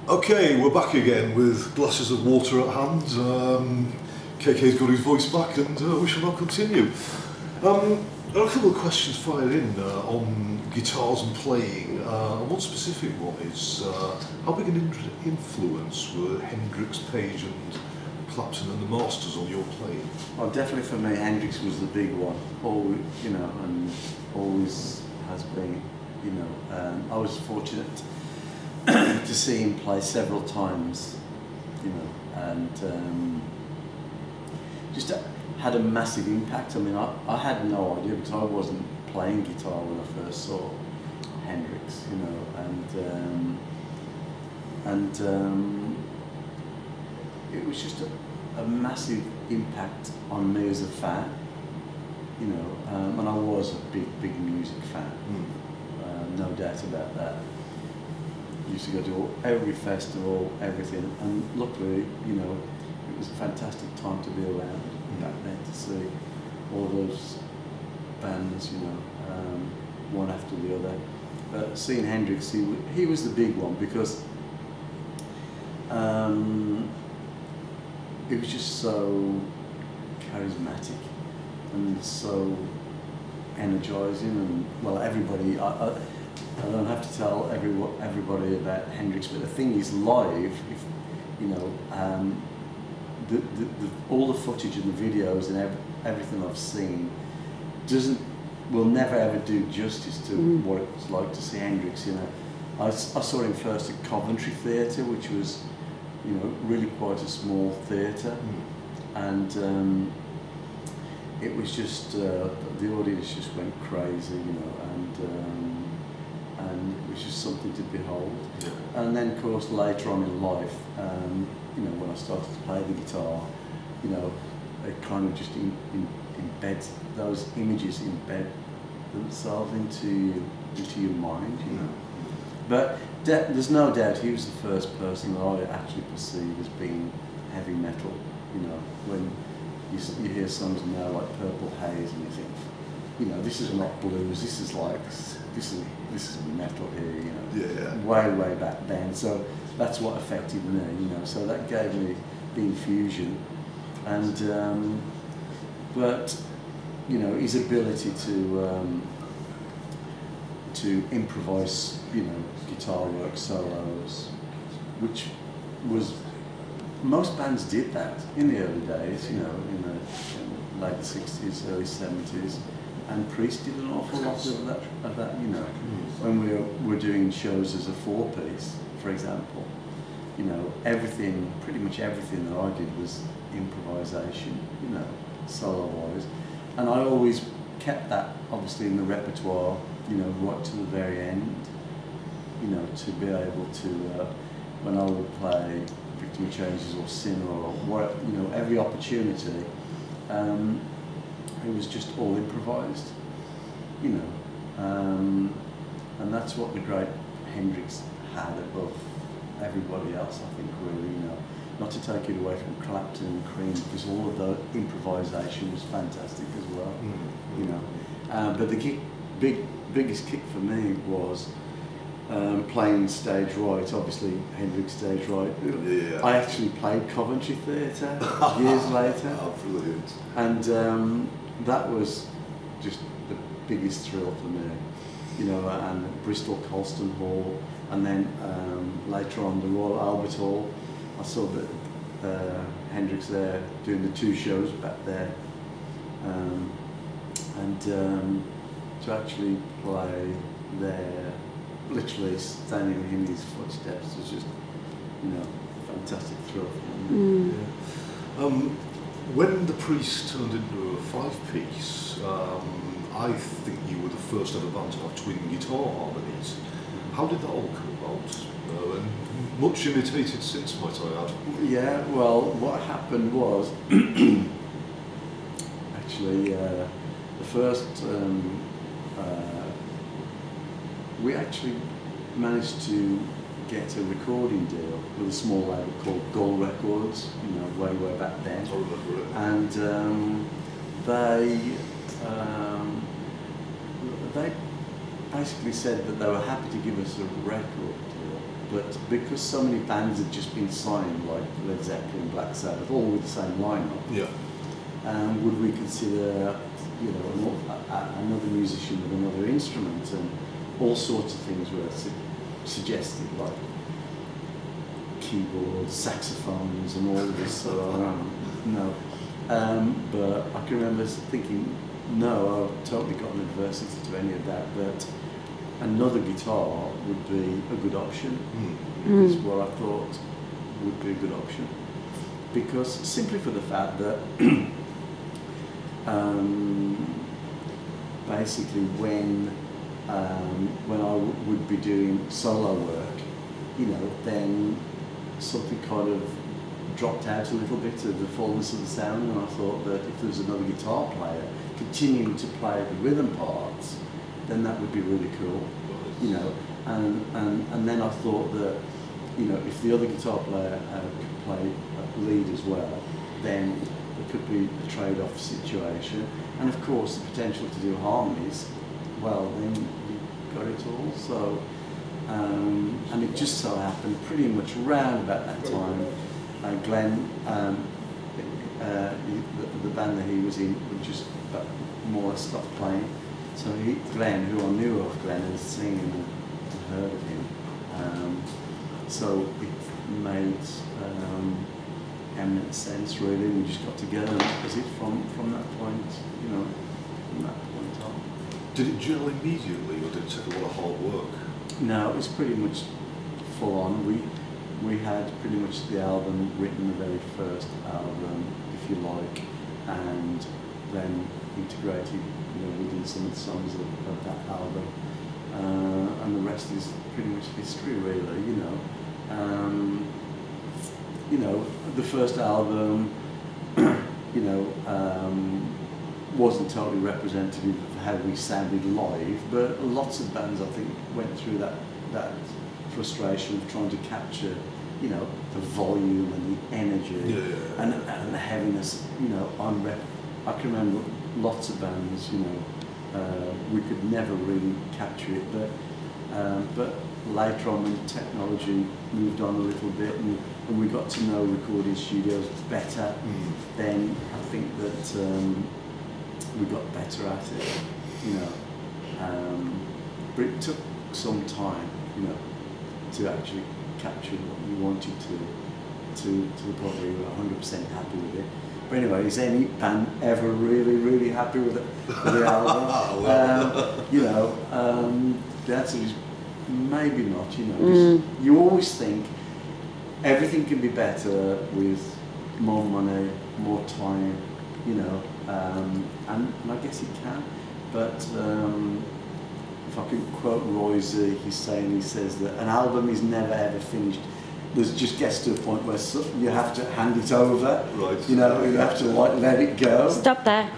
Okay, we're back again with glasses of water at hand. KK's got his voice back and we shall now continue. There are a couple of questions fired in on guitars and playing. One specific one is, how big an influence were Hendrix, Page and Clapton and the Masters on your playing? Well, definitely for me, Hendrix was the big one. Always, you know, and always has been. You know, I was fortunate to see him play several times. You know, and just had a massive impact. I mean, I had no idea because I wasn't playing guitar when I first saw Hendrix. You know, and it was just a massive impact on me as a fan. You know, and I was a big music fan. No doubt about that. Used to go to every festival, everything, and luckily, you know, it was a fantastic time to be around back then to see all those bands, you know, one after the other. But seeing Hendrix, he was the big one because it was just so charismatic and so energizing, and well, everybody. I don't have to tell everybody about Hendrix, but the thing is, live, if you know, all the footage and the videos and everything I've seen will never ever do justice to what it was like to see Hendrix. You know, I saw him first at Coventry Theatre, which was, you know, really quite a small theatre, and it was just the audience just went crazy, you know, and it was just something to behold. Yeah. And then, of course, later on in life, you know, when I started to play the guitar, you know, it kind of just embeds those images, embed themselves into your mind, you know. But there's no doubt he was the first person that I actually perceived as being heavy metal. You know, when you hear songs now like Purple Haze, and you think, you know, this is not blues. This is like this is metal here. You know, yeah. way back then. So that's what affected me. You know, so that gave me the infusion, and but you know, his ability to improvise, you know, guitar work, solos, which was, most bands did that in the early days, you know, in the late 60s, early 70s, and Priest did an awful lot of that, you know. When we were doing shows as a four-piece, for example, you know, everything, pretty much everything that I did was improvisation, you know, solo-wise, and I always kept that, obviously, in the repertoire, you know, right to the very end, you know, to be able to, when I would play Victory Changes or Sin or what, you know, every opportunity, it was just all improvised, you know, and that's what the great Hendrix had above everybody else, I think, really, you know. Not to take it away from Clapton and Cream, because all of the improvisation was fantastic as well, you know. But the biggest kick for me was playing stage right, obviously Hendrix stage right. Yeah. I actually played Coventry Theatre years later. Oh, brilliant. And that was just the biggest thrill for me, you know, and Bristol Colston Hall, and then later on the Royal Albert Hall. I saw Hendrix there doing the two shows back there, and to actually play there, literally standing in his footsteps, was just, you know, a fantastic thrill for me. Yeah. When the Priest turned into a five-piece, I think you were the first ever band to have twin guitar harmonies. How did that all come about? And much imitated since, might I add. Yeah, well, what happened was, actually, the first, we actually managed to get a recording deal with a small label called Gull Records, you know, way back then. And they basically said that they were happy to give us a record deal but because so many bands had just been signed, like Led Zeppelin, Black Sabbath, all with the same lineup, would we consider, you know, another musician with another instrument, and all sorts of things were suggested, like keyboards, saxophones, and all this. So no, but I can remember thinking, no, I've totally got an adversity to any of that, but another guitar would be a good option, is what I thought would be a good option. Because simply for the fact that basically when I would be doing solo work, you know, then something kind of dropped out a little bit of the fullness of the sound, and I thought that if there was another guitar player continuing to play the rhythm parts, then that would be really cool, you know. And then I thought that, you know, if the other guitar player could play lead as well, then there could be a trade-off situation. And of course, the potential to do harmonies, well, then you've got it all. So, and it just so happened pretty much around about that time, Glenn, the band that he was in, would just more or less stop playing. So Glenn, who I knew of Glenn and seen him and heard of him, so it made eminent sense really. We just got together, and that was it from that point, you know, from that point on. Did it gel immediately, or did it take a lot of hard work? No, it was pretty much full on. We had pretty much the album written, the very first album, if you like, and then integrated, you know, within some of the songs of that album, and the rest is pretty much history, really. You know, the first album, you know, wasn't totally representative of how we sounded live, but lots of bands, I think, went through that frustration of trying to capture, you know, the volume and the energy and the heaviness. You know, I can remember lots of bands, you know, we could never really capture it, but later on when technology moved on a little bit and we got to know recording studios better, then I think that we got better at it, you know. But it took some time, you know, to actually capture what we wanted to the point where we were 100% happy with it. But anyway, is any band ever really happy with the album? You know, the answer is maybe not, you know. You always think everything can be better with more money, more time, you know, and I guess it can. But if I can quote Roy Z, he says that an album is never ever finished. There's just gets to a point where you have to hand it over, you know, you have to like let it go. Stop there.